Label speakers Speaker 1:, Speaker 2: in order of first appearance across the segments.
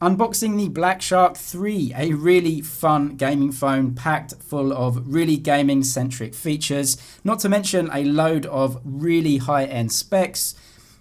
Speaker 1: Unboxing the Black Shark 3, a really fun gaming phone packed full of really gaming centric features, not to mention a load of really high-end specs.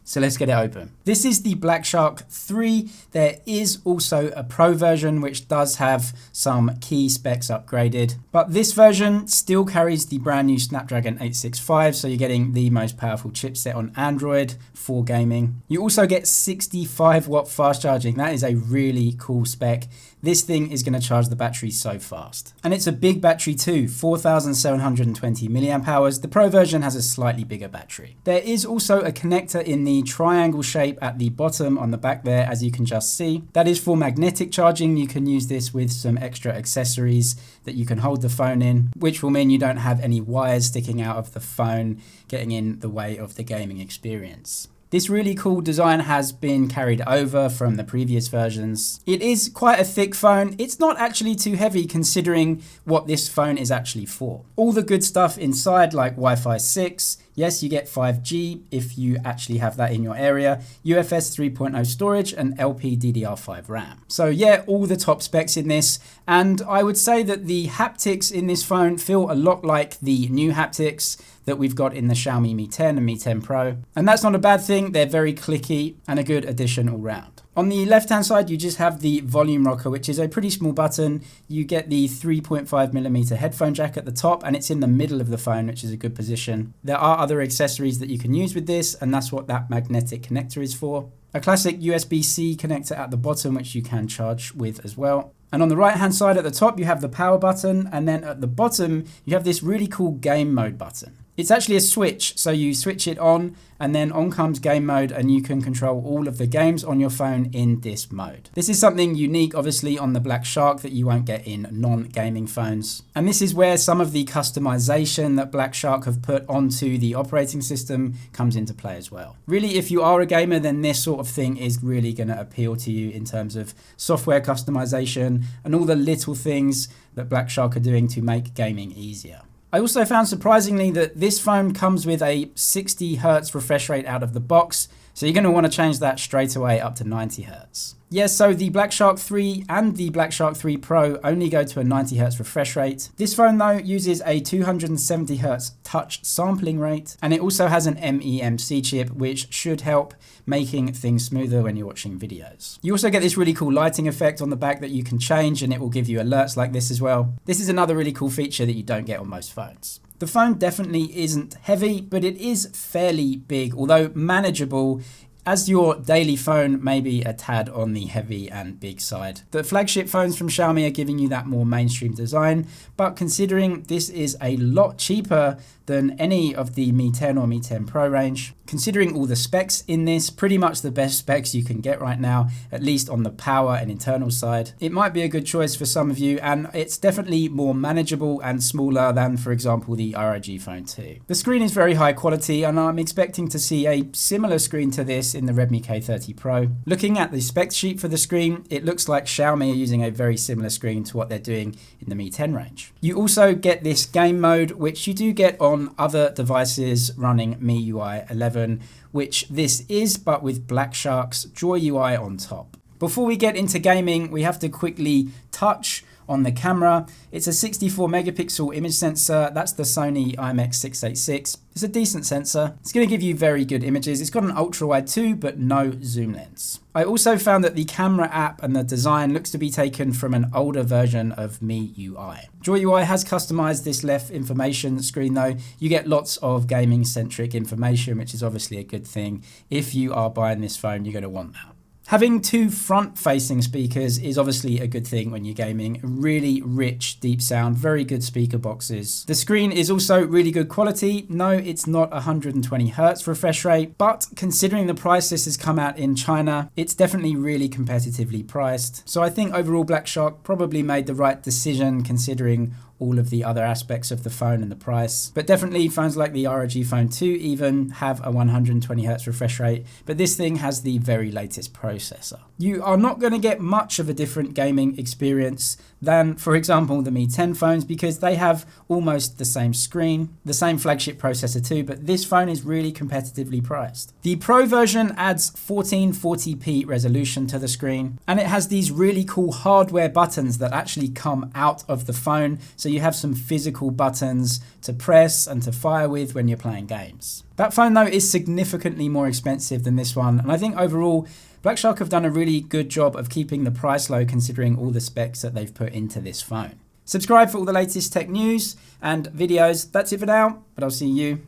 Speaker 1: So let's get it open. This is the Black Shark 3. There is also a Pro version which does have some key specs upgraded, but this version still carries the brand new Snapdragon 865, so you're getting the most powerful chipset on Android for gaming. You also get 65 watt fast charging. That is a really cool spec. This thing is going to charge the battery so fast. And it's a big battery too, 4,720 milliamp hours. The Pro version has a slightly bigger battery. There is also a connector in the triangle shape at the bottom on the back there, as you can just see. That is for magnetic charging. You can use this with some extra accessories that you can hold the phone in, which will mean you don't have any wires sticking out of the phone getting in the way of the gaming experience. This really cool design has been carried over from the previous versions. It is quite a thick phone. It's not actually too heavy considering what this phone is actually for. All the good stuff inside, like Wi-Fi 6, yes, you get 5G if you actually have that in your area, UFS 3.0 storage and LPDDR5 RAM. So yeah, all the top specs in this. And I would say that the haptics in this phone feel a lot like the new haptics that we've got in the Xiaomi Mi 10 and Mi 10 Pro. And that's not a bad thing. They're very clicky and a good addition all round. On the left-hand side, you just have the volume rocker, which is a pretty small button. You get the 3.5mm headphone jack at the top, and it's in the middle of the phone, which is a good position. There are other accessories that you can use with this, and that's what that magnetic connector is for. A classic USB-C connector at the bottom, which you can charge with as well. And on the right-hand side at the top, you have the power button, and then at the bottom, you have this really cool game mode button. It's actually a switch, so you switch it on and then on comes game mode and you can control all of the games on your phone in this mode. This is something unique obviously on the Black Shark that you won't get in non-gaming phones. And this is where some of the customization that Black Shark have put onto the operating system comes into play as well. Really, if you are a gamer, then this sort of thing is really going to appeal to you in terms of software customization and all the little things that Black Shark are doing to make gaming easier. I also found surprisingly that this phone comes with a 60 Hz refresh rate out of the box, so you're going to want to change that straight away up to 90 Hz. Yes, so the Black Shark 3 and the Black Shark 3 Pro only go to a 90 Hz refresh rate. This phone though uses a 270 Hz touch sampling rate, and it also has an MEMC chip which should help making things smoother when you're watching videos. You also get this really cool lighting effect on the back that you can change, and it will give you alerts like this as well. This is another really cool feature that you don't get on most phones. The phone definitely isn't heavy, but it is fairly big, although manageable. As your daily phone, maybe a tad on the heavy and big side. The flagship phones from Xiaomi are giving you that more mainstream design, but considering this is a lot cheaper than any of the Mi 10 or Mi 10 Pro range, considering all the specs in this, pretty much the best specs you can get right now, at least on the power and internal side, it might be a good choice for some of you, and it's definitely more manageable and smaller than, for example, the ROG Phone 2. The screen is very high quality, and I'm expecting to see a similar screen to this in the Redmi K30 Pro. Looking at the specs sheet for the screen, it looks like Xiaomi are using a very similar screen to what they're doing in the Mi 10 range. You also get this game mode, which you do get on other devices running MIUI 11, which this is, but with Black Shark's Joy UI on top. Before we get into gaming, we have to quickly touch on the camera. It's a 64 megapixel image sensor. That's the Sony IMX686. It's a decent sensor. It's going to give you very good images. It's got an ultra wide too, but no zoom lens. I also found that the camera app and the design looks to be taken from an older version of MIUI. Joy UI has customized this left information screen though. You get lots of gaming centric information, which is obviously a good thing. If you are buying this phone, you're going to want that. Having two front-facing speakers is obviously a good thing when you're gaming. Really rich, deep sound, very good speaker boxes. The screen is also really good quality. No, it's not 120 Hz refresh rate, but considering the price this has come out in China, it's definitely really competitively priced. So I think overall Black Shark probably made the right decision considering all of the other aspects of the phone and the price. But definitely phones like the ROG Phone 2 even have a 120Hz refresh rate, but this thing has the very latest processor. You are not going to get much of a different gaming experience than, for example, the Mi 10 phones, because they have almost the same screen, the same flagship processor too, but this phone is really competitively priced. The Pro version adds 1440p resolution to the screen, and it has these really cool hardware buttons that actually come out of the phone, so you have some physical buttons to press and to fire with when you're playing games. That phone though is significantly more expensive than this one, and I think overall Black Shark have done a really good job of keeping the price low considering all the specs that they've put into this phone. Subscribe for all the latest tech news and videos. That's it for now, but I'll see you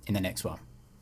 Speaker 1: in the next one.